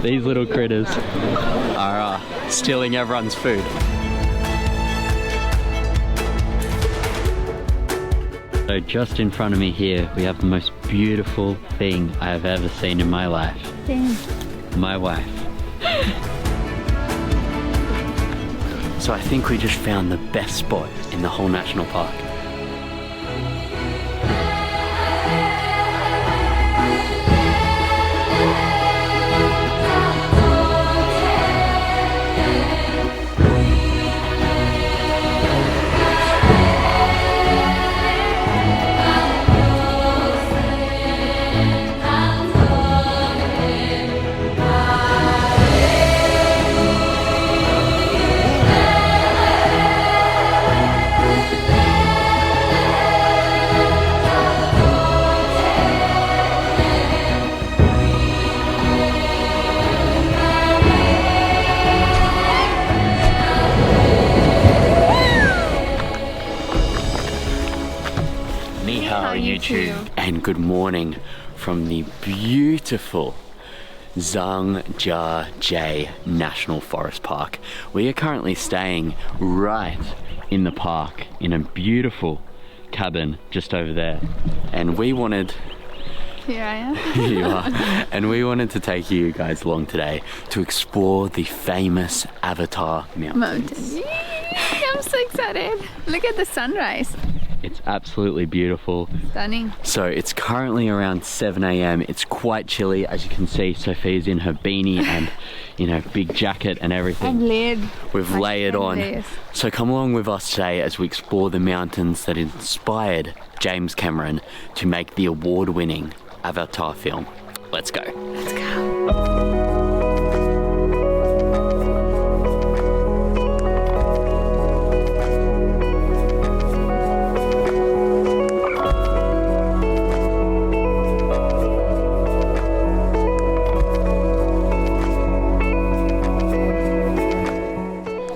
These little critters are stealing everyone's food. So just in front of me here, we have the most beautiful thing I have ever seen in my life. Same. My wife. So I think we just found the best spot in the whole national park. YouTube. And good morning from the beautiful Zhangjiajie National Forest Park. We are currently staying right in the park in a beautiful cabin just over there, and we wanted Here I am. Here you are. And we wanted to take you guys along today to explore the famous Avatar Mountains. I'm so excited. Look at the sunrise. It's absolutely beautiful. Stunning. So it's currently around 7 AM. It's quite chilly. As you can see, Sophia's in her beanie and, you know, big jacket and everything. And layered. We've layered on. Layers. So come along with us today as we explore the mountains that inspired James Cameron to make the award-winning Avatar film. Let's go. Let's go.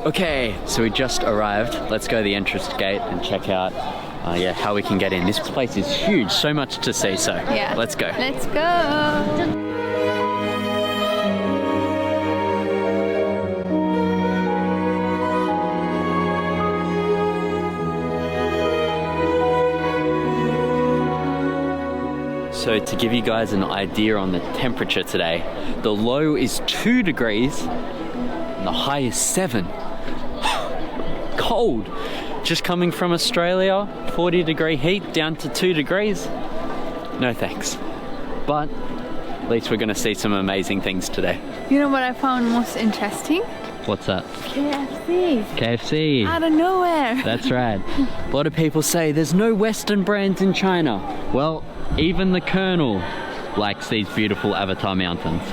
Okay, so we just arrived. Let's go to the entrance gate and check out how we can get in. This place is huge, so much to see, so yeah. Let's go. Let's go. So to give you guys an idea on the temperature today, the low is 2 degrees and the high is 7. Cold. Just coming from Australia, 40-degree heat down to 2 degrees. No thanks. But at least we're gonna see some amazing things today. You know what I found most interesting? What's that? KFC. KFC. Out of nowhere. That's right. A lot of people say there's no Western brands in China. Well, even the Colonel likes these beautiful Avatar mountains.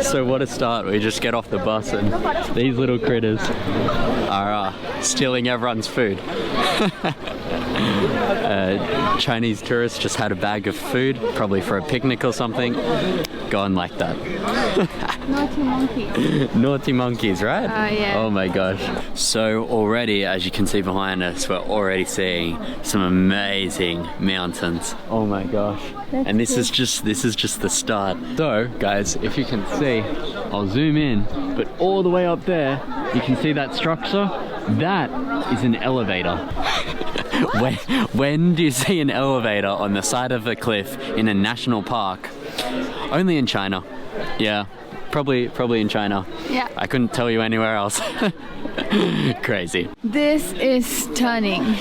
So what a start. We just get off the bus and these little critters are stealing everyone's food. Chinese tourists just had a bag of food, probably for a picnic or something. Gone like that. Naughty monkeys. Naughty monkeys, right? Yeah. Oh my gosh. So already, as you can see behind us, we're already seeing some amazing mountains. Oh my gosh. And this is just the start. So guys, if you can see, I'll zoom in, but all the way up there, you can see that structure? That is an elevator. When do you see an elevator on the side of a cliff in a national park? Only in China. Yeah, probably in China. Yeah. I couldn't tell you anywhere else. Crazy. This is stunning.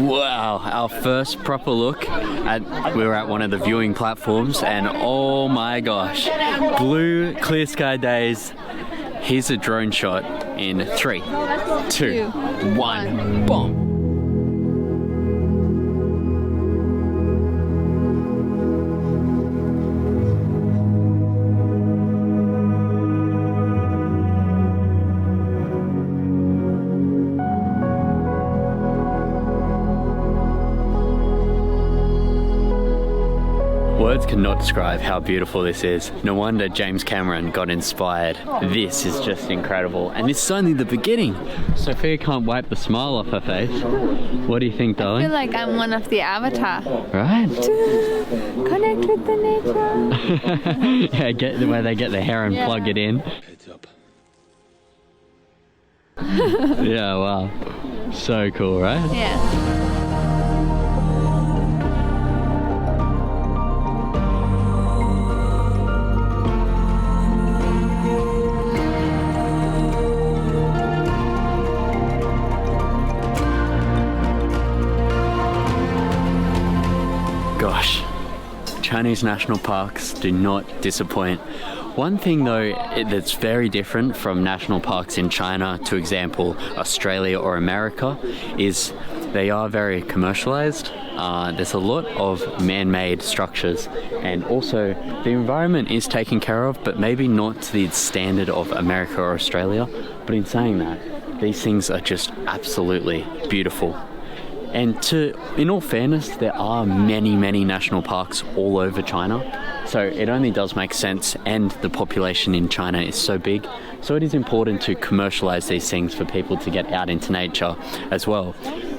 Wow, our first proper look we were at one of the viewing platforms, and oh my gosh, blue clear sky days. Here's a drone shot in 3, 2, 1, boom. Words cannot describe how beautiful this is. No wonder James Cameron got inspired. This is just incredible. And this is only the beginning. Sophia can't wipe the smile off her face. What do you think, I darling? feel like I'm one of the avatar. Right? Connect with the nature. Yeah, get where they get the hair and plug it in. Heads up. Yeah, wow. So cool, right? Yeah. Gosh, Chinese national parks do not disappoint. One thing though that's very different from national parks in China, to example Australia or America, is they are very commercialized. There's a lot of man-made structures, and also the environment is taken care of, but maybe not to the standard of America or Australia. But in saying that, these things are just absolutely beautiful. And in all fairness, there are many national parks all over China. So it only does make sense, and the population in China is so big. So it is important to commercialize these things for people to get out into nature as well.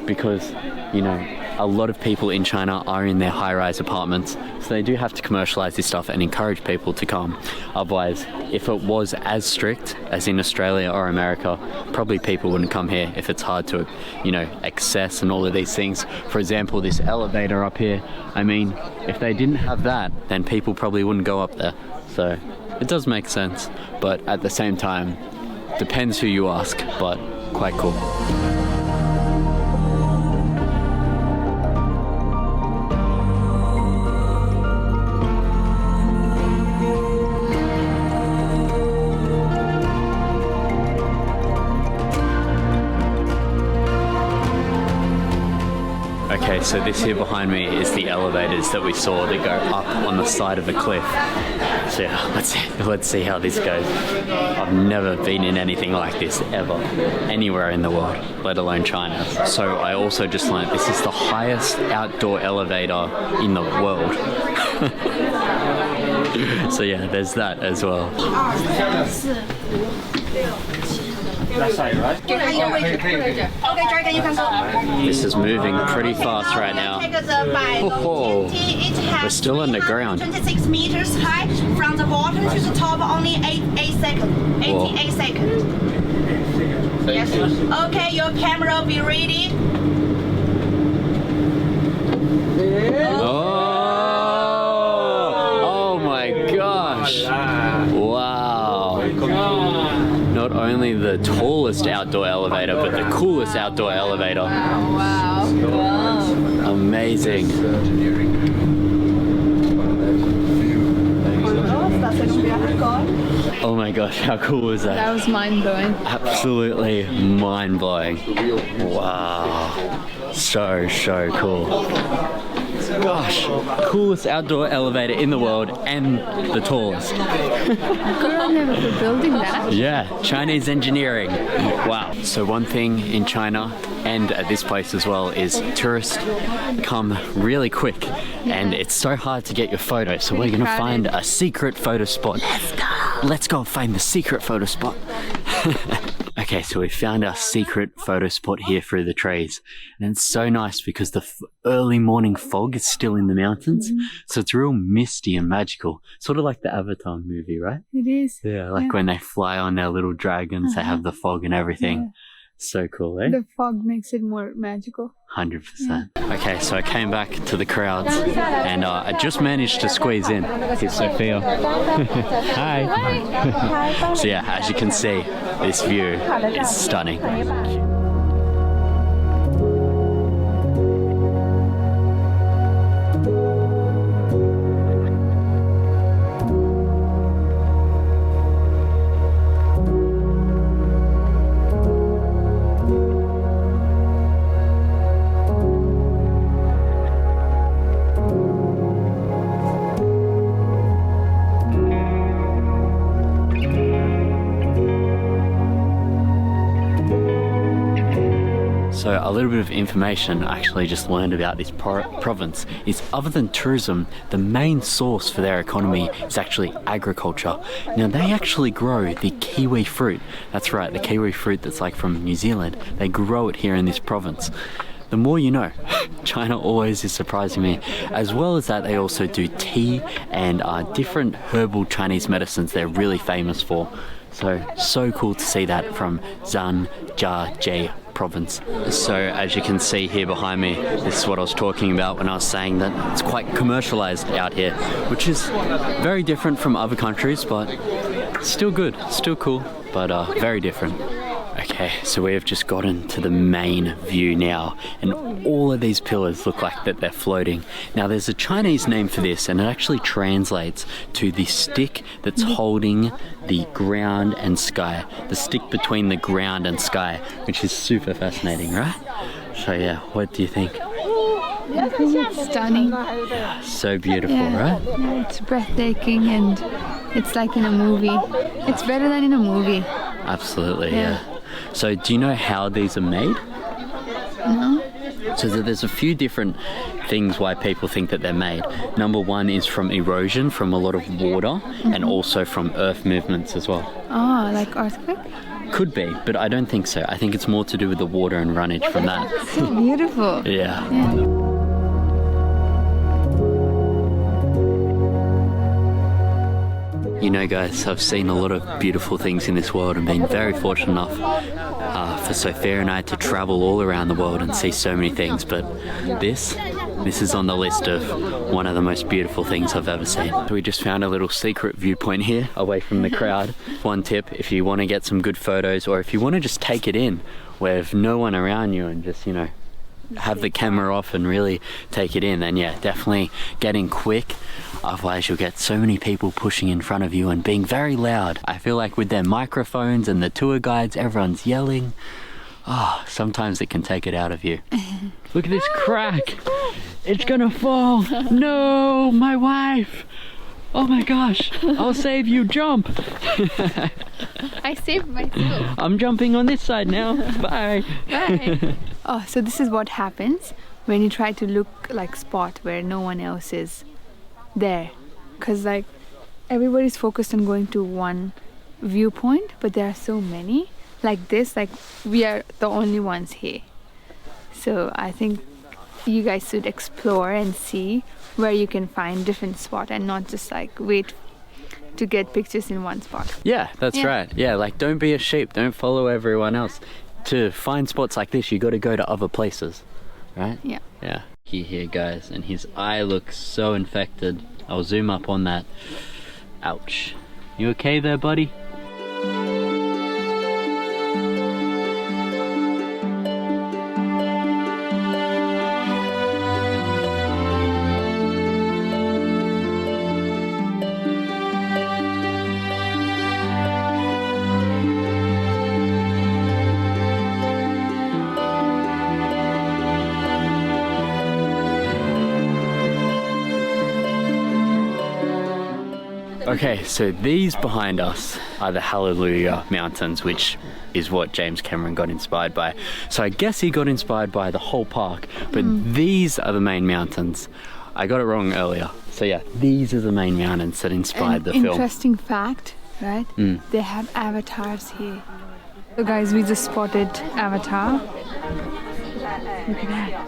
Because, you know, a lot of people in China are in their high-rise apartments, so they do have to commercialize this stuff and encourage people to come. Otherwise, if it was as strict as in Australia or America, probably people wouldn't come here if it's hard to, you know, access and all of these things. For example, this elevator up here, I mean, if they didn't have that, then people probably wouldn't go up there. So it does make sense, but at the same time, depends who you ask, but quite cool. Okay, so this here behind me is the elevators that we saw that go up on the side of the cliff. So yeah, let's see how this goes. I've never been in anything like this ever, anywhere in the world, let alone China. So I also just learned this is the highest outdoor elevator in the world. So yeah, there's that as well. This is moving pretty fast right now. Oh, we're still underground. 26 meters high from the bottom to the top, only 8 seconds. 88 seconds. Yes. Okay, your camera will be ready. Oh my gosh. Wow. Not only the tallest outdoor elevator, but the coolest outdoor elevator. Wow. Amazing. Oh my gosh, how cool was that? That was mind-blowing. Absolutely mind-blowing. Wow. So cool. Gosh, coolest outdoor elevator in the world and the tallest. Good on them for building that. Yeah, Chinese engineering. Wow. So one thing in China and at this place as well is tourists come really quick, and it's so hard to get your photo. So we're gonna find a secret photo spot. Let's go find the secret photo spot. Okay, so we found our secret photo spot here through the trees. And it's so nice because the early morning fog is still in the mountains. So it's real misty and magical. Sort of like the Avatar movie, right? It is. Yeah, like when they fly on their little dragons, they have the fog and everything. Yeah. So cool, eh? The fog makes it more magical. 100%. Okay, so I came back to the crowds and I just managed to squeeze in. Here's Sophia. Hi. So yeah, as you can see, this view is stunning. So a little bit of information I actually just learned about this province is, other than tourism, the main source for their economy is actually agriculture. Now they actually grow the kiwi fruit. That's right, the kiwi fruit that's like from New Zealand. They grow it here in this province. The more you know. China always is surprising me. As well as that, they also do tea and different herbal Chinese medicines they're really famous for. So cool to see that from Zhangjiajie Province. So as you can see here behind me, this is what I was talking about when I was saying that it's quite commercialized out here, which is very different from other countries, but still good, still cool, but very different. Okay, so we have just gotten to the main view now, and all of these pillars look like that they're floating. Now there's a Chinese name for this, and it actually translates to the stick that's holding the ground and sky. The stick between the ground and sky, which is super fascinating, right? So yeah, what do you think? Stunning. Yeah, so beautiful, right? Yeah, it's breathtaking, and it's like in a movie. It's better than in a movie. Absolutely, yeah. So do you know how these are made? No. So there's a few different things why people think that they're made. Number one is from erosion, from a lot of water, and also from earth movements as well. Oh, like earthquake? Could be, but I don't think so. I think it's more to do with the water and runnage from that. So beautiful. Yeah. You know guys, I've seen a lot of beautiful things in this world and been very fortunate enough for Sophia and I to travel all around the world and see so many things, but this is on the list of one of the most beautiful things I've ever seen. So we just found a little secret viewpoint here away from the crowd. One tip, if you want to get some good photos, or if you want to just take it in with no one around you and just, you know, have the camera off and really take it in, then yeah, definitely get in quick. Otherwise you'll get so many people pushing in front of you and being very loud. I feel like with their microphones and the tour guides, everyone's yelling. Oh, sometimes it can take it out of you. Look at this crack. It's gonna fall. No, my wife. Oh my gosh, I'll save you, jump. I saved myself. I'm jumping on this side now. Bye. Bye. Oh, so this is what happens when you try to look like spot where no one else is there. Because like everybody's focused on going to one viewpoint, but there are so many. Like this, like we are the only ones here. So I think you guys should explore and see where you can find different spot and not just like wait to get pictures in one spot. Yeah, that's right. Yeah, like don't be a sheep, don't follow everyone else. To find spots like this, you got to go to other places, right? Yeah. Yeah. Here guys, and his eye looks so infected. I'll zoom up on that. Ouch. You okay there, buddy? Okay, so these behind us are the Hallelujah Mountains, which is what James Cameron got inspired by. So I guess he got inspired by the whole park, but these are the main mountains. I got it wrong earlier. So yeah, these are the main mountains that inspired the film. Interesting fact, right? They have avatars here. So guys, we just spotted Avatar. Look at that.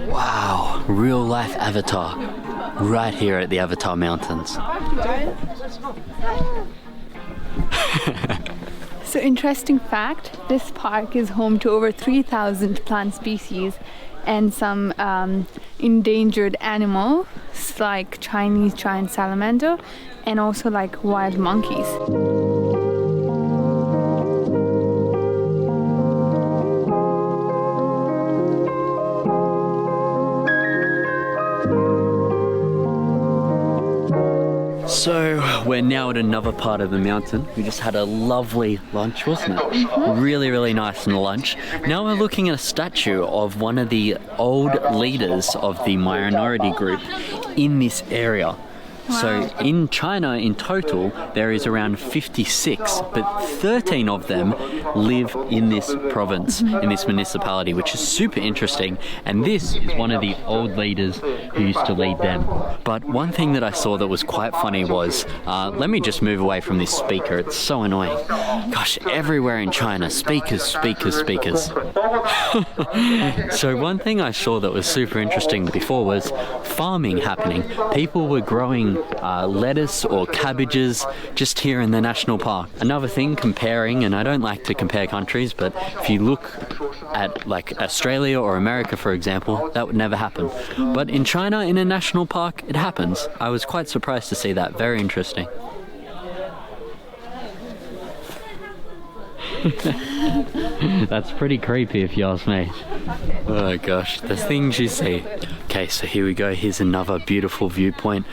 Wow, real life Avatar. Right here at the Avatar Mountains. So interesting fact, this park is home to over 3,000 plant species and some endangered animals like Chinese giant salamander and also like wild monkeys. So we're now at another part of the mountain. We just had a lovely lunch, wasn't it? Really, really nice lunch. Now we're looking at a statue of one of the old leaders of the minority group in this area. So in China, in total, there is around 56, but 13 of them live in this province, in this municipality, which is super interesting. And this is one of the old leaders who used to lead them. But one thing that I saw that was quite funny was, let me just move away from this speaker, it's so annoying. Gosh, everywhere in China, speakers, speakers, speakers. So one thing I saw that was super interesting before was farming happening. People were growing lettuce or cabbages just here in the national park. Another thing, comparing, and I don't like to compare countries, but if you look at like Australia or America, for example, that would never happen. But in China, in a national park, it happens. I was quite surprised to see that. Very interesting. That's pretty creepy if you ask me. Oh gosh, the things you see. Okay, so here we go. Here's another beautiful viewpoint.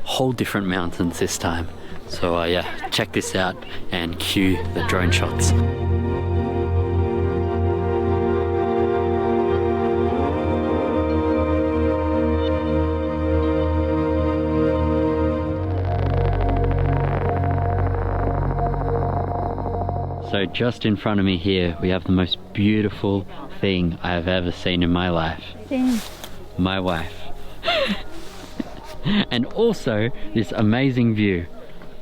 Whole different mountains this time. So yeah, check this out and cue the drone shots. So just in front of me here, we have the most beautiful thing I have ever seen in my life. Same. My wife. And also this amazing view.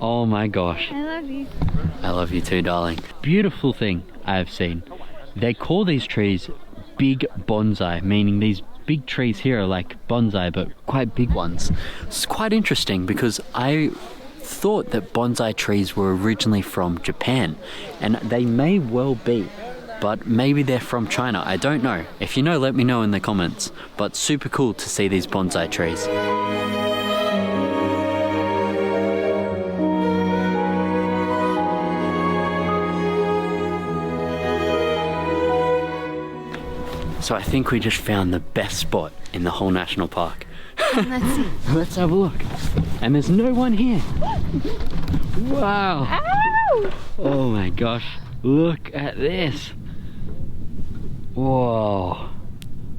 Oh my gosh. I love you. I love you too, darling. Beautiful thing I have seen. They call these trees big bonsai, meaning these big trees here are like bonsai, but quite big ones. It's quite interesting because I thought that bonsai trees were originally from Japan, and they may well be, but maybe they're from China. I don't know. If you know, let me know in the comments. But super cool to see these bonsai trees. So I think we just found the best spot in the whole national park. Let's see. Let's have a look. And there's no one here. Wow. Ow! Oh my gosh. Look at this. Whoa.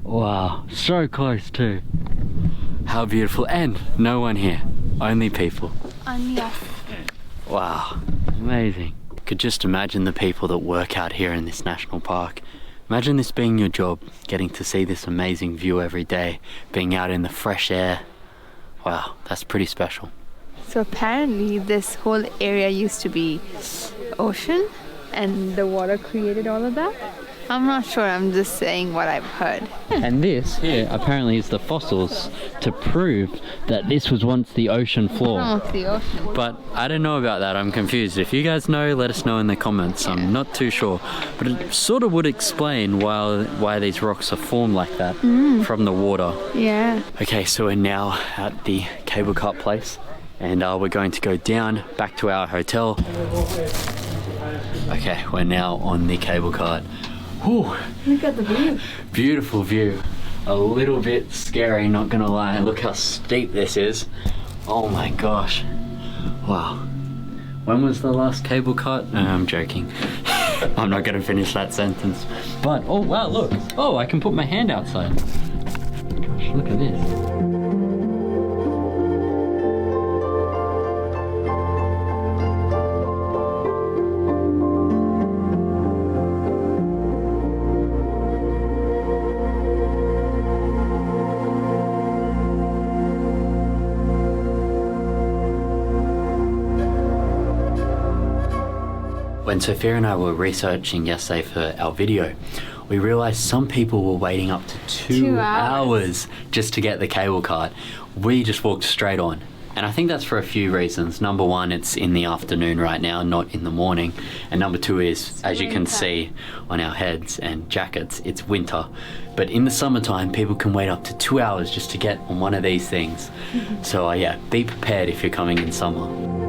Wow. So close too. How beautiful. And no one here. Only people. Wow. Amazing. Could just imagine the people that work out here in this national park. Imagine this being your job, getting to see this amazing view every day, being out in the fresh air. Wow, that's pretty special. So apparently this whole area used to be ocean and the water created all of that. I'm not sure, I'm just saying what I've heard. And this here apparently is the fossils to prove that this was once the ocean floor. Oh, it's the ocean. But I don't know about that, I'm confused. If you guys know, let us know in the comments. I'm not too sure. But it sort of would explain why these rocks are formed like that from the water. Yeah. Okay, so we're now at the cable car place, and we're going to go down back to our hotel. Okay, we're now on the cable car. Whew. Look at the view. Beautiful view. A little bit scary, not gonna lie. Look how steep this is. Oh my gosh. Wow. When was the last cable car? No, I'm joking. I'm not gonna finish that sentence. But, oh wow, look. Oh, I can put my hand outside. Gosh, look at this. When Sophia and I were researching yesterday for our video, we realized some people were waiting up to 2 hours just to get the cable car. We just walked straight on. And I think that's for a few reasons. Number one, it's in the afternoon right now, not in the morning. And number two is, as you can see on our heads and jackets, it's winter. But in the summertime, people can wait up to 2 hours just to get on one of these things. So yeah, be prepared if you're coming in summer.